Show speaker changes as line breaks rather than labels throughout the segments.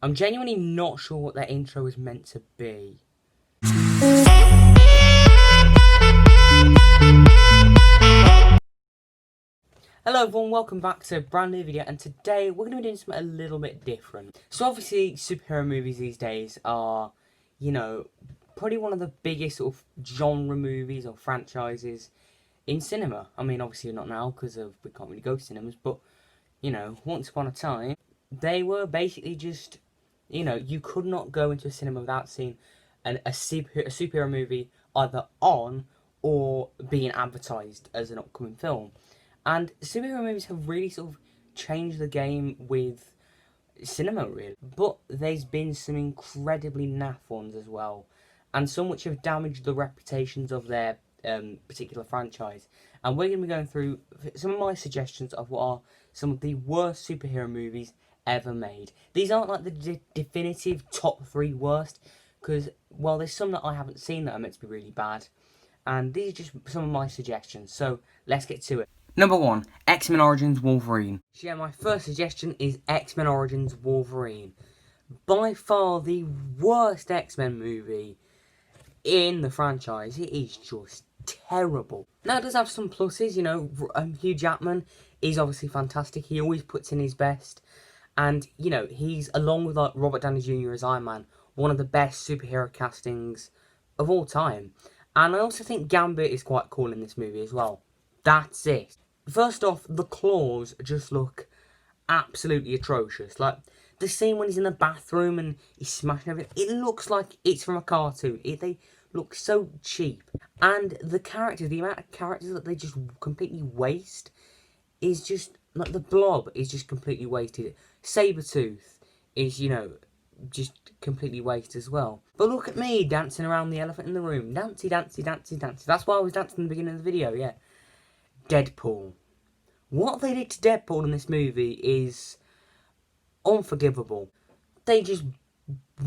I'm genuinely not sure what that intro is meant to be. Hello everyone, welcome back to a brand new video, and today we're going to be doing something a little bit different. So obviously superhero movies these days are, probably one of the biggest sort of genre movies or franchises in cinema. I mean, obviously not now because we can't really go to cinemas, but, once upon a time, they were basically just, you could not go into a cinema without seeing a superhero movie either on or being advertised as an upcoming film. And superhero movies have really sort of changed the game with cinema, really. But there's been some incredibly naff ones as well, and some which have damaged the reputations of their particular franchise. And we're going to be going through some of my suggestions of what are some of the worst superhero movies ever made. These aren't like the definitive top 3 worst, because, well, there's some that I haven't seen that are meant to be really bad. And these are just some of my suggestions, so let's get to it. Number 1, X-Men Origins Wolverine. So yeah, my first suggestion is X-Men Origins Wolverine. By far the worst X-Men movie in the franchise. It is just terrible. Now, it does have some pluses, Hugh Jackman is obviously fantastic. He always puts in his best. And, he's, along with like Robert Downey Jr. as Iron Man, one of the best superhero castings of all time. And I also think Gambit is quite cool in this movie as well. That's it. First off, the claws just look absolutely atrocious. Like, the scene when he's in the bathroom and he's smashing everything, it looks like it's from a cartoon. They look so cheap. And the characters, the amount of characters that they just completely waste is just, like, the Blob is just completely wasted. Sabretooth is, just completely wasted as well. But look at me dancing around the elephant in the room. Dancy, dancy, dancy, dancy. That's why I was dancing in the beginning of the video, yeah. Deadpool. What they did to Deadpool in this movie is unforgivable. They just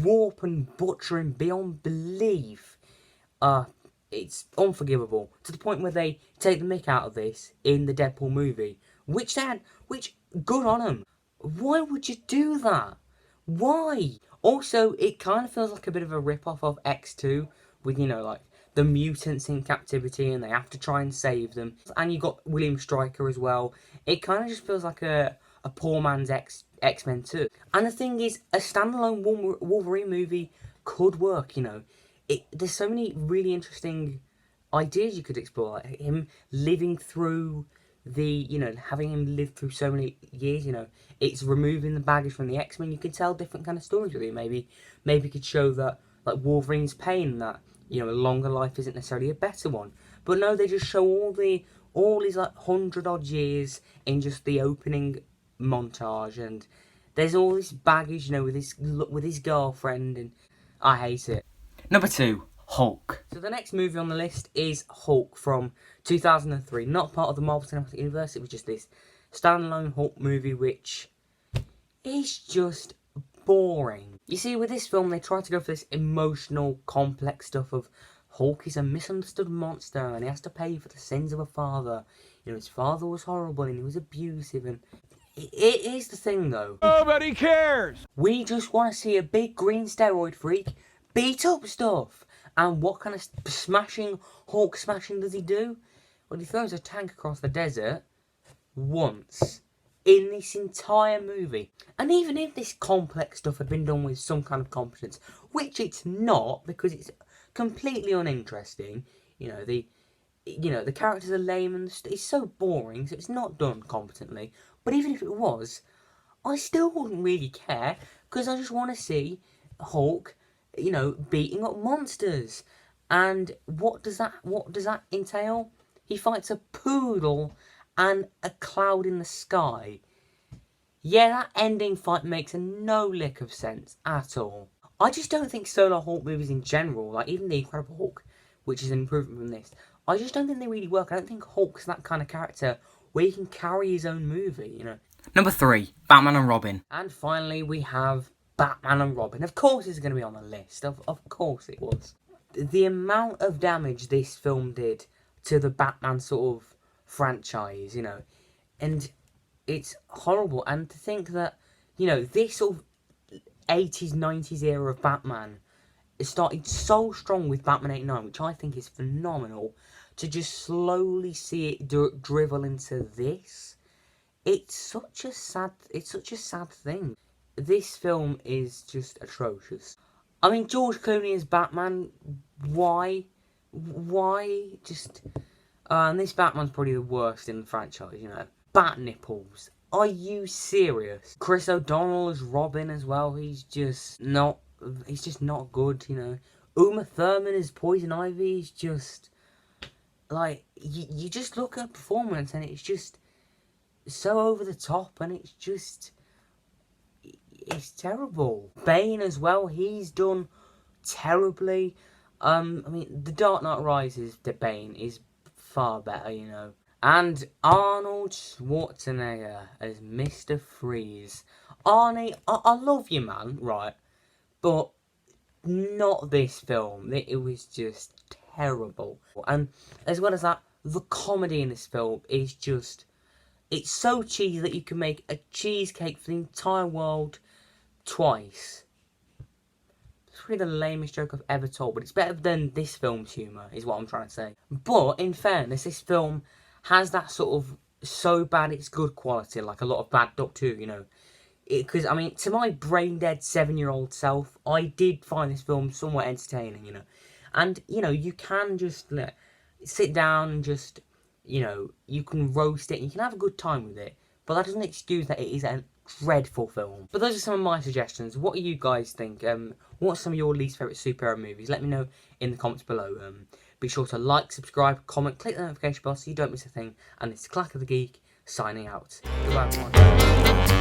warp and butcher him beyond belief. It's unforgivable. To the point where they take the mick out of this in the Deadpool movie. Which, good on them. Why would you do that? Why? Also, it kind of feels like a bit of a rip-off of X2 with, like, the mutants in captivity and they have to try and save them. And you got William Stryker as well. It kind of just feels like a poor man's X-Men 2. And the thing is, a standalone Wolverine movie could work, There's so many really interesting ideas you could explore. Like him living through having him live through so many years, it's removing the baggage from the X-Men. You can tell different kind of stories with it. Maybe you could show that, like, Wolverine's pain, that, a longer life isn't necessarily a better one. But no, they just show all his like 100-odd years in just the opening montage, and there's all this baggage, with his girlfriend, and I hate it. Number 2, Hulk. So the next movie on the list is Hulk from 2003. Not part of the Marvel Cinematic Universe. It was just this standalone Hulk movie, which is just boring. You see, with this film, they try to go for this emotional, complex stuff of Hulk is a misunderstood monster and he has to pay for the sins of a father. His father was horrible and he was abusive, and it is the thing, though.
Nobody cares!
We just want to see a big green steroid freak beat up stuff. And what kind of Hulk smashing does he do? Well, he throws a tank across the desert once in this entire movie. And even if this complex stuff had been done with some kind of competence, which it's not, because it's completely uninteresting, the characters are lame and it's so boring, so it's not done competently. But even if it was, I still wouldn't really care, because I just want to see Hulk, beating up monsters. And what does that entail? He fights a poodle and a cloud in the sky. Yeah, that ending fight makes no lick of sense at all. I just don't think solo Hulk movies in general, like even the Incredible Hulk, which is an improvement from this, I just don't think they really work. I don't think Hulk's that kind of character where he can carry his own movie, Number 3, Batman and Robin. And finally, we have Batman and Robin. Of course it's going to be on the list. Of course it was. The amount of damage this film did to the Batman sort of franchise, and it's horrible. And to think that, this sort of 80s, 90s era of Batman. It started so strong with Batman 89, which I think is phenomenal, to just slowly see it drivel into this. It's such a sad thing. This film is just atrocious. I mean, George Clooney as Batman, why? Why? Just... and this Batman's probably the worst in the franchise, you know. Bat nipples. Are you serious? Chris O'Donnell as Robin as well, he's just not good, you know. Uma Thurman as Poison Ivy is just... like, you just look at performance and it's just so over the top, and it's terrible. Bane as well, he's done terribly. I mean, The Dark Knight Rises, the Bane is far better, you know. And Arnold Schwarzenegger as Mr. Freeze. Arnie, I love you, man, right? But not this film. It was just terrible. And as well as that, the comedy in this film is just... it's so cheesy that you can make a cheesecake for the entire world twice. It's really the lamest joke I've ever told, but it's better than this film's humour, is what I'm trying to say. But, in fairness, this film has that sort of so bad it's good quality, like a lot of Bad Doctor Who, you know. Because, I mean, to my brain-dead 7-year-old self, I did find this film somewhat entertaining, you know. And, you know, you can just sit down and just, you know, you can roast it, and you can have a good time with it. But that doesn't excuse that it is a dreadful film. But those are some of my suggestions. What do you guys think? What's some of your least favourite superhero movies? Let me know in the comments below. Be sure to like, subscribe, comment, click the notification bell so you don't miss a thing. And it's Clack of the Geek, signing out. Goodbye, everyone.